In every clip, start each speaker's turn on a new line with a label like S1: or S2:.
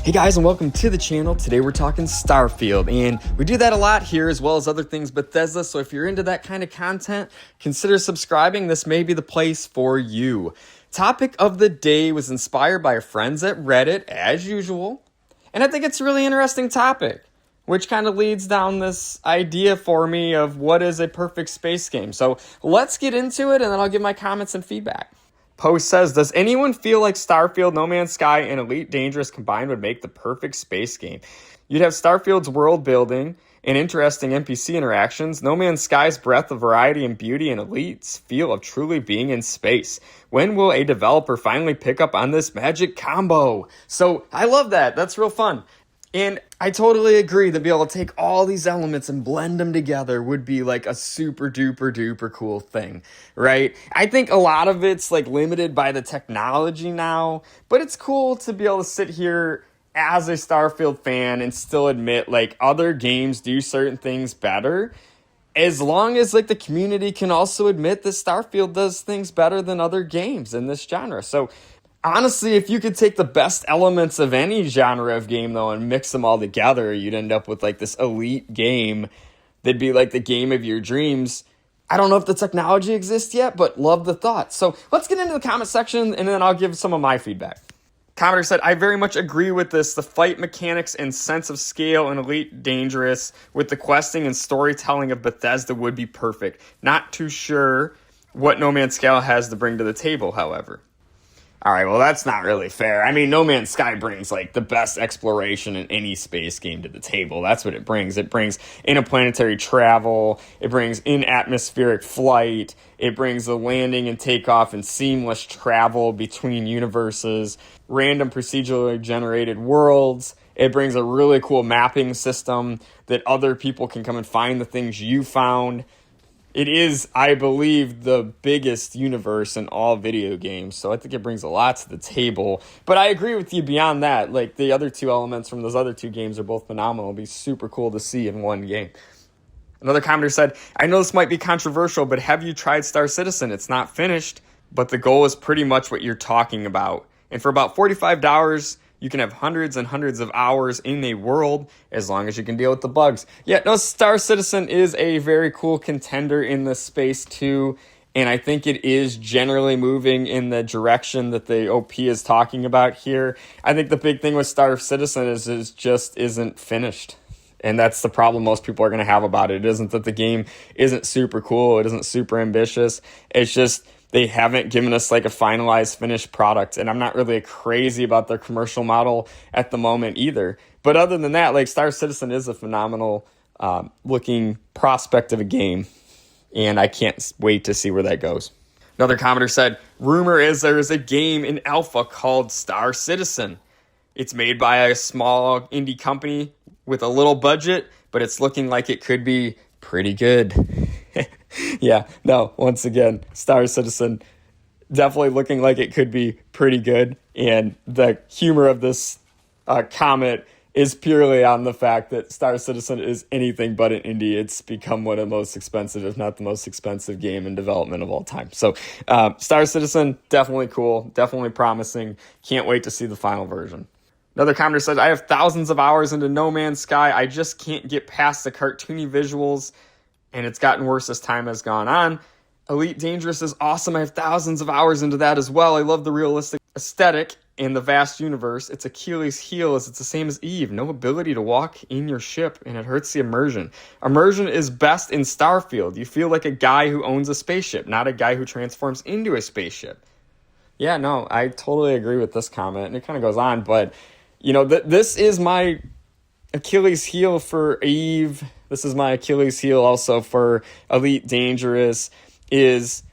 S1: Hey guys, and welcome to the channel. Today we're talking Starfield, and we do that a lot here as well as other things Bethesda, so if you're into that kind of content, consider subscribing. This may be the place for you. Topic of the day was inspired by our friends at Reddit, as usual, and I think it's a really interesting topic, which kind of leads down this idea for me of what is a perfect space game. So let's get into it, and then I'll give my comments and feedback. Post says, does anyone feel like Starfield, No Man's Sky, and Elite Dangerous combined would make the perfect space game? You'd have Starfield's world building and interesting NPC interactions, No Man's Sky's breadth of variety and beauty, and Elite's feel of truly being in space. When will a developer finally pick up on this magic combo? So I love that. That's real fun. And I totally agree to be able to take all these elements and blend them together would be like a super duper duper cool thing, right? I think a lot of it's like limited by the technology now, but it's cool to be able to sit here as a Starfield fan and still admit like other games do certain things better, as long as like the community can also admit that Starfield does things better than other games in this genre. So honestly, if you could take the best elements of any genre of game, though, and mix them all together, you'd end up with, like, this elite game that'd be, like, the game of your dreams. I don't know if the technology exists yet, but love the thought. So let's get into the comment section, and then I'll give some of my feedback. Commenter said, I very much agree with this. The fight mechanics and sense of scale in Elite Dangerous with the questing and storytelling of Bethesda would be perfect. Not too sure what No Man's Sky has to bring to the table, however. All right, well, that's not really fair. I mean, No Man's Sky brings, like, the best exploration in any space game to the table. That's what it brings. It brings interplanetary travel. It brings in-atmospheric flight. It brings the landing and takeoff and seamless travel between universes, random procedurally generated worlds. It brings a really cool mapping system that other people can come and find the things you found. It is, I believe, the biggest universe in all video games, so I think it brings a lot to the table. But I agree with you beyond that. Like, the other two elements from those other two games are both phenomenal. It'll be super cool to see in one game. Another commenter said, I know this might be controversial, but have you tried Star Citizen? It's not finished, but the goal is pretty much what you're talking about. And for about $45, you can have hundreds and hundreds of hours in a world as long as you can deal with the bugs. Yeah, no, Star Citizen is a very cool contender in this space too, and I think it is generally moving in the direction that the OP is talking about here. I think the big thing with Star Citizen is it just isn't finished. And that's the problem most people are going to have about it. It isn't that the game isn't super cool. It isn't super ambitious. It's just they haven't given us like a finalized finished product. And I'm not really crazy about their commercial model at the moment either. But other than that, like Star Citizen is a phenomenal looking prospect of a game. And I can't wait to see where that goes. Another commenter said, rumor is there is a game in alpha called Star Citizen. It's made by a small indie company with a little budget, but it's looking like it could be pretty good. Yeah, no, once again, Star Citizen definitely looking like it could be pretty good. And the humor of this comment is purely on the fact that Star Citizen is anything but an indie. It's become one of the most expensive, if not the most expensive game in development of all time. So Star Citizen, definitely cool, definitely promising. Can't wait to see the final version. Another commenter says, I have thousands of hours into No Man's Sky. I just can't get past the cartoony visuals, and it's gotten worse as time has gone on. Elite Dangerous is awesome. I have thousands of hours into that as well. I love the realistic aesthetic in the vast universe. Its Achilles heel is it's the same as Eve. No ability to walk in your ship, and it hurts the immersion. Immersion is best in Starfield. You feel like a guy who owns a spaceship, not a guy who transforms into a spaceship. Yeah, no, I totally agree with this comment, and it kind of goes on, but you know, this is my Achilles heel for Eve. This is my Achilles heel also for Elite Dangerous. Is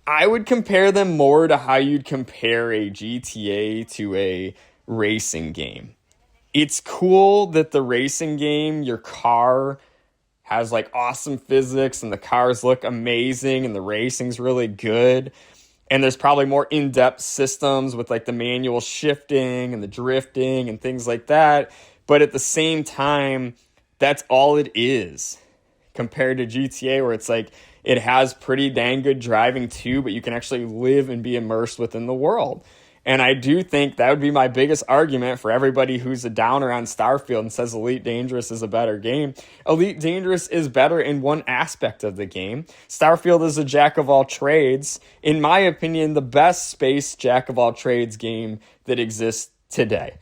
S1: I would compare them more to how you'd compare a GTA to a racing game. It's cool that the racing game, your car has like awesome physics and the cars look amazing and the racing's really good. And there's probably more in-depth systems with like the manual shifting and the drifting and things like that. But at the same time, that's all it is compared to GTA, where it's like it has pretty dang good driving too, but you can actually live and be immersed within the world. And I do think that would be my biggest argument for everybody who's a downer on Starfield and says Elite Dangerous is a better game. Elite Dangerous is better in one aspect of the game. Starfield is a jack of all trades. In my opinion, the best space jack of all trades game that exists today.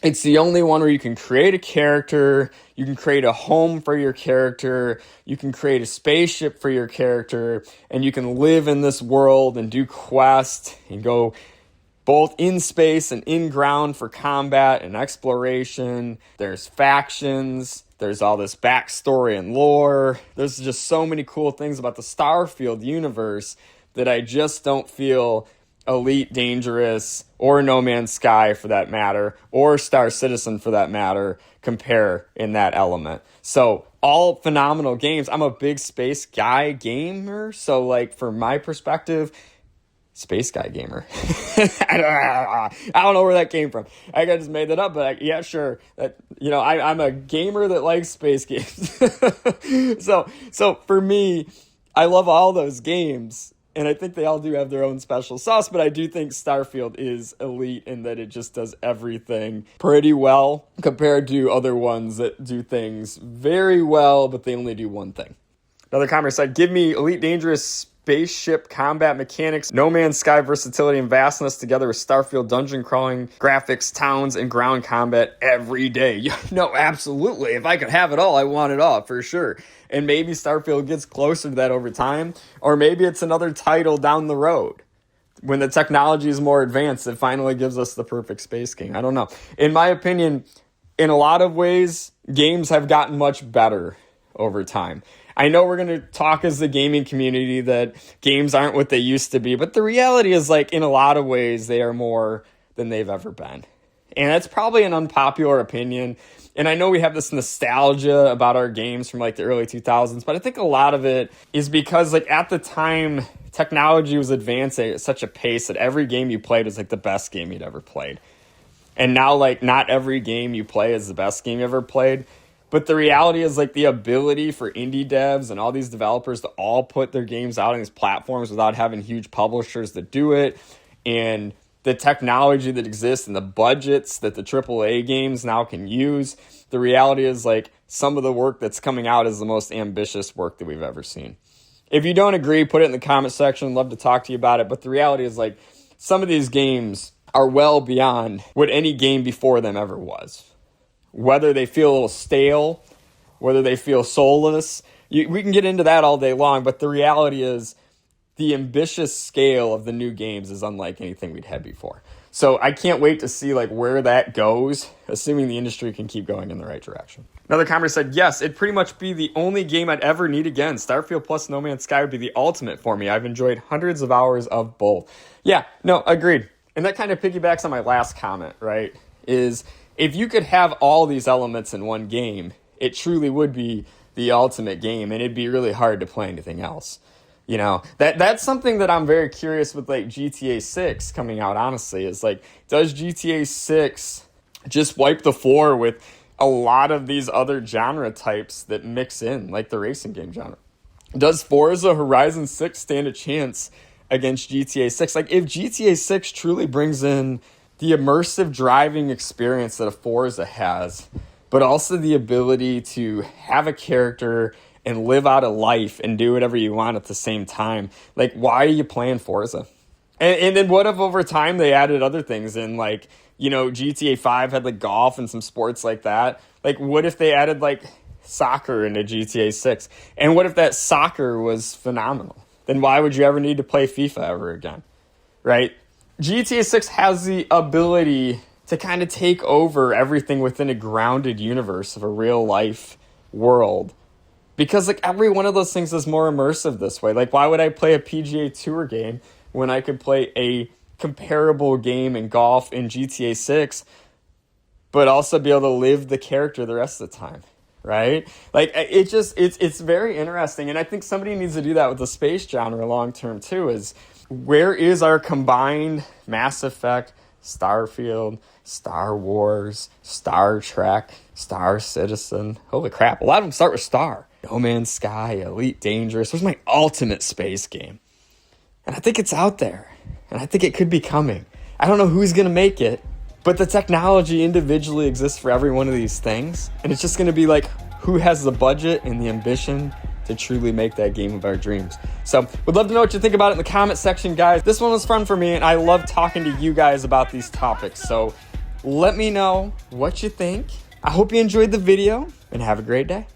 S1: It's the only one where you can create a character, you can create a home for your character, you can create a spaceship for your character, and you can live in this world and do quests and go both in space and in ground for combat and exploration. There's factions, there's all this backstory and lore. There's just so many cool things about the Starfield universe that I just don't feel Elite Dangerous or No Man's Sky for that matter, or Star Citizen for that matter, compare in that element. So all phenomenal games. I'm a big space guy gamer, so like from my perspective, space guy gamer. I don't know where that came from. I just made that up, but yeah, sure. That, you know, I'm a gamer that likes space games. So for me, I love all those games. And I think they all do have their own special sauce, but I do think Starfield is elite in that it just does everything pretty well compared to other ones that do things very well, but they only do one thing. Another commenter said, give me Elite Dangerous spaceship combat mechanics, No Man's Sky versatility and vastness together with Starfield dungeon crawling, graphics, towns, and ground combat every day. No, absolutely. If I could have it all, I want it all for sure. And maybe Starfield gets closer to that over time, or maybe it's another title down the road when the technology is more advanced that finally gives us the perfect space game. I don't know. In my opinion, in a lot of ways, games have gotten much better over time. I know we're going to talk as the gaming community that games aren't what they used to be, but the reality is, like, in a lot of ways, they are more than they've ever been. And that's probably an unpopular opinion. And I know we have this nostalgia about our games from like the early 2000s, but I think a lot of it is because like at the time, technology was advancing at such a pace that every game you played was like the best game you'd ever played. And now like not every game you play is the best game you ever played. But the reality is like the ability for indie devs and all these developers to all put their games out on these platforms without having huge publishers that do it, and the technology that exists and the budgets that the AAA games now can use. The reality is like some of the work that's coming out is the most ambitious work that we've ever seen. If you don't agree, put it in the comment section. Love to talk to you about it. But the reality is like some of these games are well beyond what any game before them ever was. Whether they feel a little stale, whether they feel soulless, we can get into that all day long. But the reality is the ambitious scale of the new games is unlike anything we'd had before. So I can't wait to see like where that goes, assuming the industry can keep going in the right direction. Another commenter said, yes, it'd pretty much be the only game I'd ever need again. Starfield plus No Man's Sky would be the ultimate for me. I've enjoyed hundreds of hours of both. Yeah, no, agreed. And that kind of piggybacks on my last comment, right? Is if you could have all these elements in one game, it truly would be the ultimate game, and it'd be really hard to play anything else. You know, that's something that I'm very curious with like GTA 6 coming out, honestly, is like, does GTA 6 just wipe the floor with a lot of these other genre types that mix in, like the racing game genre? Does Forza Horizon 6 stand a chance against GTA 6? Like, if GTA 6 truly brings in the immersive driving experience that a Forza has, but also the ability to have a character and live out a life and do whatever you want at the same time, like, why are you playing Forza? And then what if over time they added other things in, like, you know, GTA 5 had like golf and some sports like that. Like, what if they added like soccer into GTA 6? And what if that soccer was phenomenal? Then why would you ever need to play FIFA ever again, right? GTA 6 has the ability to kind of take over everything within a grounded universe of a real life world. Because like every one of those things is more immersive this way. Like, why would I play a PGA Tour game when I could play a comparable game in golf in GTA 6, but also be able to live the character the rest of the time, right? Like, it's very interesting. And I think somebody needs to do that with the space genre long term too, is where is our combined Mass Effect, Starfield, Star Wars, Star Trek, Star Citizen? Holy crap, a lot of them start with Star. No Man's Sky, Elite Dangerous. Where's my ultimate space game? And I think it's out there. And I think it could be coming. I don't know who's going to make it, but the technology individually exists for every one of these things. And it's just going to be like, who has the budget and the ambition to truly make that game of our dreams? So would love to know what you think about it in the comment section, guys. This one was fun for me, and I love talking to you guys about these topics. So let me know what you think. I hope you enjoyed the video, and have a great day.